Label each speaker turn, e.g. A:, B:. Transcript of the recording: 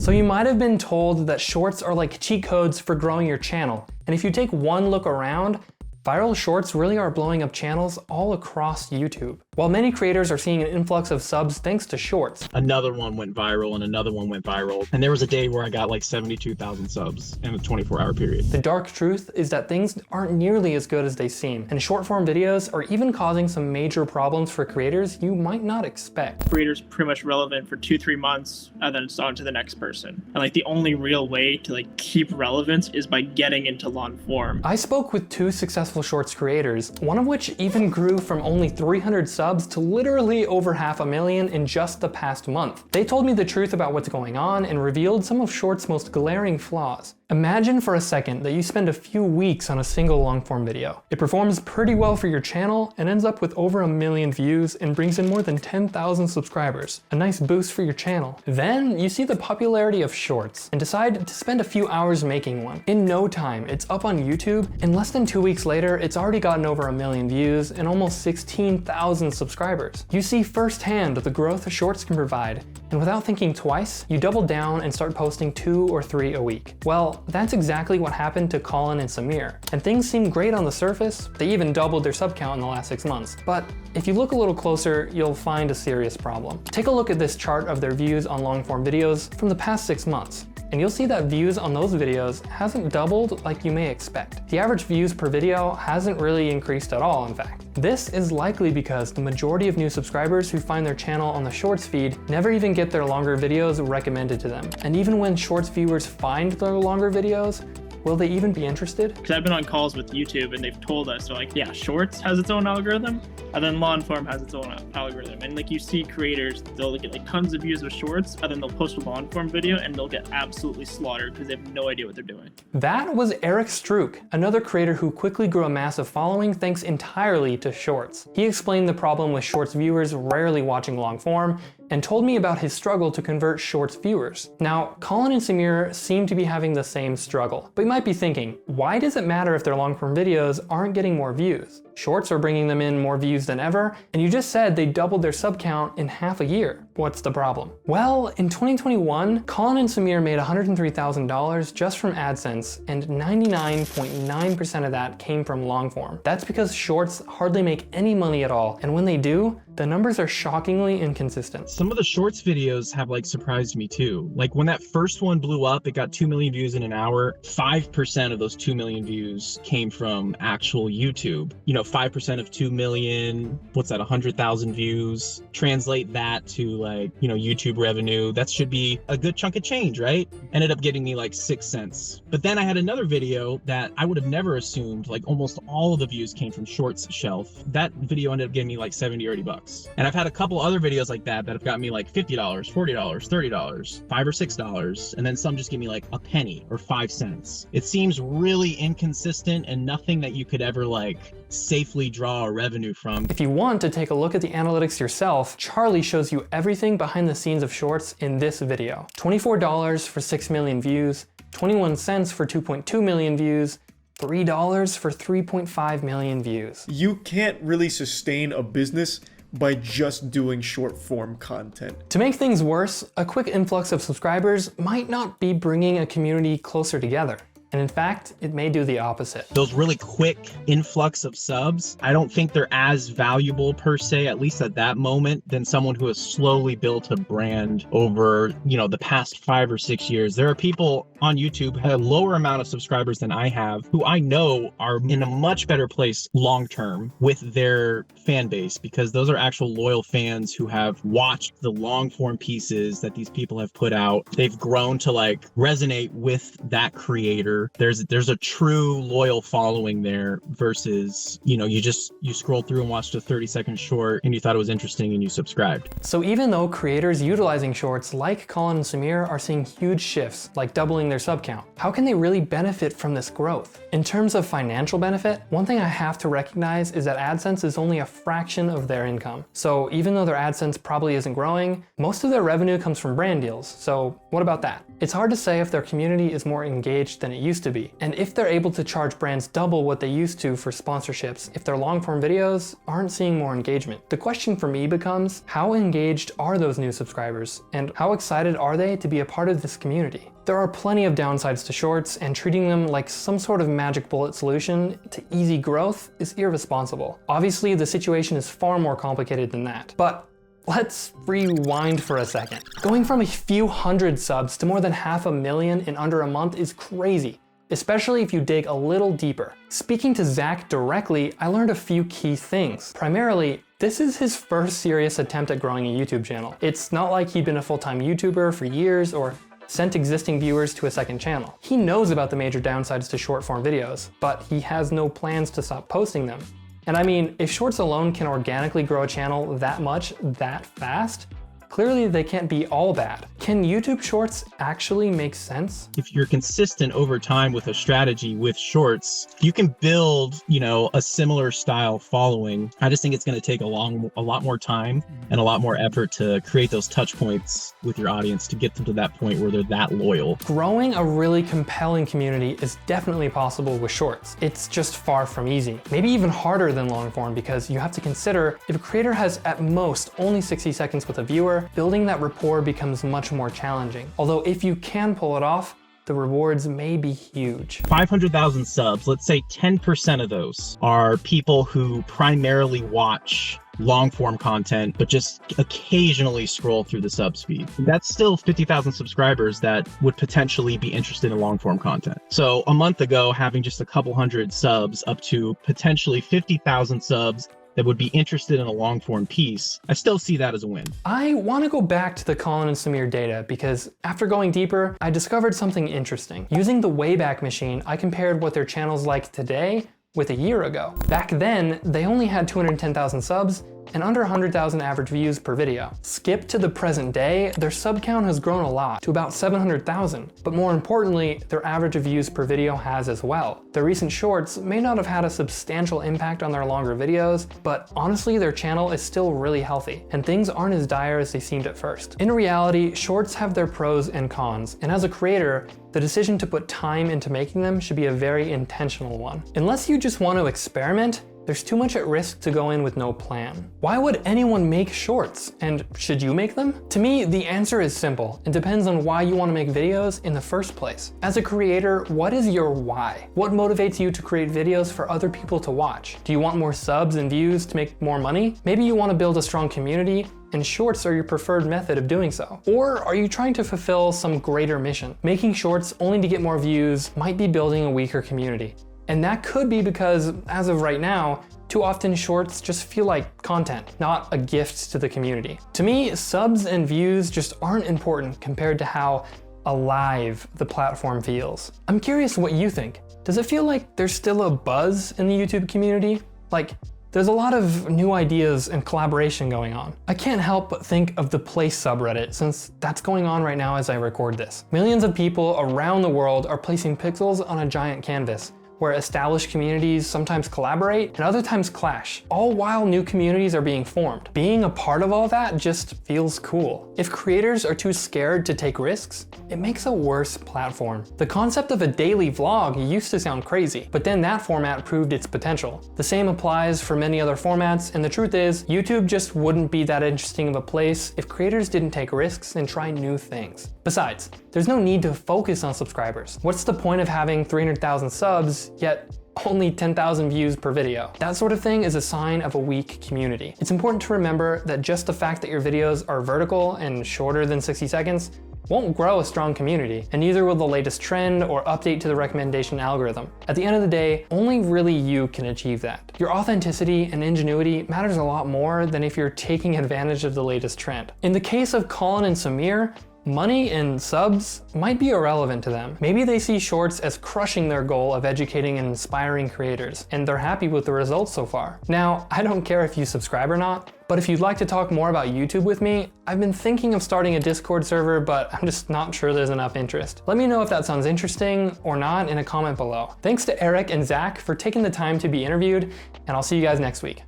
A: So you might have been told that shorts are like cheat codes for growing your channel. And if you take one look around, viral shorts really are blowing up channels all across YouTube. While many creators are seeing an influx of subs thanks to shorts.
B: Another one went viral and another one went viral. And there was a day where I got like 72,000 subs in a 24-hour period.
A: The dark truth is that things aren't nearly as good as they seem. And short form videos are even causing some major problems for creators you might not expect.
C: Creators pretty much relevant for 2-3 months and then it's on to the next person. And like the only real way to like keep relevance is by getting into long form.
A: I spoke with 2 successful shorts creators, one of which even grew from only 300 subs to literally over 500,000 in just the past month. They told me the truth about what's going on and revealed some of shorts' most glaring flaws. Imagine for a second that you spend a few weeks on a single long form video. It performs pretty well for your channel and ends up with over 1 million views and brings in more than 10,000 subscribers. A nice boost for your channel. Then you see the popularity of shorts and decide to spend a few hours making one. In no time, it's up on YouTube, and less than 2 weeks later, it's already gotten over 1 million views and almost 16,000 subscribers. You see firsthand the growth shorts can provide, and without thinking twice, you double down and start posting 2 or 3 a week. Well, that's exactly what happened to Colin and Samir. And things seem great on the surface. They even doubled their sub count in the last 6 months. But if you look a little closer, you'll find a serious problem. Take a look at this chart of their views on long form videos from the past 6 months. And you'll see that views on those videos hasn't doubled like you may expect. The average views per video hasn't really increased at all, in fact. This is likely because the majority of new subscribers who find their channel on the Shorts feed never even get their longer videos recommended to them. And even when Shorts viewers find their longer videos, will they even be interested?
C: Because I've been on calls with YouTube and they've told us, they're like, yeah, Shorts has its own algorithm, and then long form has its own algorithm. And like you see creators, they'll get like tons of views with Shorts, and then they'll post a long form video and they'll get absolutely slaughtered because they have no idea what they're doing.
A: That was Eric Strook, another creator who quickly grew a massive following thanks entirely to Shorts. He explained the problem with Shorts viewers rarely watching long form and told me about his struggle to convert Shorts viewers. Now, Colin and Samir seem to be having the same struggle, but you might be thinking, why does it matter if their long form videos aren't getting more views? Shorts are bringing them in more views than ever, and you just said they doubled their sub count in half a year. What's the problem? Well, in 2021, Colin and Samir made $103,000 just from AdSense, and 99.9% of that came from long form. That's because Shorts hardly make any money at all, and when they do, the numbers are shockingly inconsistent.
B: Some of the Shorts videos have like surprised me too. Like when that first one blew up, it got 2 million views in an hour. 5% of those 2 million views came from actual YouTube. 5% of 2 million, what's that, 100,000 views? Translate that to like, YouTube revenue. That should be a good chunk of change, right? Ended up getting me like 6 cents. But then I had another video that I would have never assumed, like almost all of the views came from Shorts shelf. That video ended up getting me like 70 or 80 bucks. And I've had a couple other videos like that have got me like $50, $40, $30, $5 or $6, and then some just give me like a penny or 5 cents. It seems really inconsistent and nothing that you could ever like safely draw a revenue from.
A: If you want to take a look at the analytics yourself, Charlie shows you everything behind the scenes of Shorts in this video. $24 for 6 million views, 21 cents for 2.2 million views, $3 for 3.5 million views.
D: You can't really sustain a business by just doing short form content.
A: To make things worse, a quick influx of subscribers might not be bringing a community closer together. And in fact, it may do the opposite.
B: Those really quick influx of subs, I don't think they're as valuable per se, at least at that moment, than someone who has slowly built a brand over, the past 5 or 6 years. There are people on YouTube who have a lower amount of subscribers than I have, who I know are in a much better place long-term with their fan base, because those are actual loyal fans who have watched the long-form pieces that these people have put out. They've grown to like resonate with that creator. There's a true loyal following there versus, you scrolled through and watched a 30-second short and you thought it was interesting and you subscribed.
A: So even though creators utilizing Shorts like Colin and Samir are seeing huge shifts, like doubling their sub count, how can they really benefit from this growth? In terms of financial benefit, one thing I have to recognize is that AdSense is only a fraction of their income. So even though their AdSense probably isn't growing, most of their revenue comes from brand deals. So what about that? It's hard to say if their community is more engaged than it used to be. And if they're able to charge brands double what they used to for sponsorships, if their long-form videos aren't seeing more engagement, the question for me becomes, how engaged are those new subscribers? And how excited are they to be a part of this community? There are plenty of downsides to shorts, and treating them like some sort of magic bullet solution to easy growth is irresponsible. Obviously, the situation is far more complicated than that. But let's rewind for a second. Going from a few hundred subs to more than 500,000 in under a month is crazy, especially if you dig a little deeper. Speaking to Zach directly, I learned a few key things. Primarily, this is his first serious attempt at growing a YouTube channel. It's not like he'd been a full-time YouTuber for years or sent existing viewers to a second channel. He knows about the major downsides to short-form videos, but he has no plans to stop posting them. And I mean, if shorts alone can organically grow a channel that much, that fast, clearly they can't be all bad. Can YouTube Shorts actually make sense?
B: If you're consistent over time with a strategy with shorts, you can build, a similar style following. I just think it's going to take a lot more time and a lot more effort to create those touch points with your audience to get them to that point where they're that loyal.
A: Growing a really compelling community is definitely possible with shorts. It's just far from easy. Maybe even harder than long form, because you have to consider if a creator has at most only 60 seconds with a viewer, building that rapport becomes much more challenging. Although if you can pull it off, the rewards may be huge.
B: 500,000 subs, let's say 10% of those are people who primarily watch long form content, but just occasionally scroll through the subs feed. That's still 50,000 subscribers that would potentially be interested in long form content. So a month ago, having just a couple hundred subs up to potentially 50,000 subs that would be interested in a long form piece, I still see that as a win.
A: I want to go back to the Colin and Samir data because after going deeper, I discovered something interesting. Using the Wayback Machine, I compared what their channel's like today with a year ago. Back then, they only had 210,000 subs and under 100,000 average views per video. Skip to the present day, their sub count has grown a lot to about 700,000, but more importantly, their average of views per video has as well. Their recent shorts may not have had a substantial impact on their longer videos, but honestly, their channel is still really healthy, and things aren't as dire as they seemed at first. In reality, shorts have their pros and cons, and as a creator, the decision to put time into making them should be a very intentional one. Unless you just want to experiment, there's too much at risk to go in with no plan. Why would anyone make shorts? And should you make them? To me, the answer is simple. It depends on why you want to make videos in the first place. As a creator, what is your why? What motivates you to create videos for other people to watch? Do you want more subs and views to make more money? Maybe you want to build a strong community, and shorts are your preferred method of doing so. Or are you trying to fulfill some greater mission? Making shorts only to get more views might be building a weaker community. And that could be because, as of right now, too often shorts just feel like content, not a gift to the community. To me, subs and views just aren't important compared to how alive the platform feels. I'm curious what you think. Does it feel like there's still a buzz in the YouTube community? Like, there's a lot of new ideas and collaboration going on. I can't help but think of the Place subreddit, since that's going on right now as I record this. Millions of people around the world are placing pixels on a giant canvas, where established communities sometimes collaborate and other times clash, all while new communities are being formed. Being a part of all that just feels cool. If creators are too scared to take risks, it makes a worse platform. The concept of a daily vlog used to sound crazy, but then that format proved its potential. The same applies for many other formats, and the truth is, YouTube just wouldn't be that interesting of a place if creators didn't take risks and try new things. Besides, there's no need to focus on subscribers. What's the point of having 300,000 subs, yet only 10,000 views per video? That sort of thing is a sign of a weak community. It's important to remember that just the fact that your videos are vertical and shorter than 60 seconds won't grow a strong community, and neither will the latest trend or update to the recommendation algorithm. At the end of the day, only really you can achieve that. Your authenticity and ingenuity matters a lot more than if you're taking advantage of the latest trend. In the case of Colin and Samir, money and subs might be irrelevant to them. Maybe they see shorts as crushing their goal of educating and inspiring creators, and they're happy with the results so far. Now, I don't care if you subscribe or not, but if you'd like to talk more about YouTube with me, I've been thinking of starting a Discord server, but I'm just not sure there's enough interest. Let me know if that sounds interesting or not in a comment below. Thanks to Eric and Zach for taking the time to be interviewed, and I'll see you guys next week.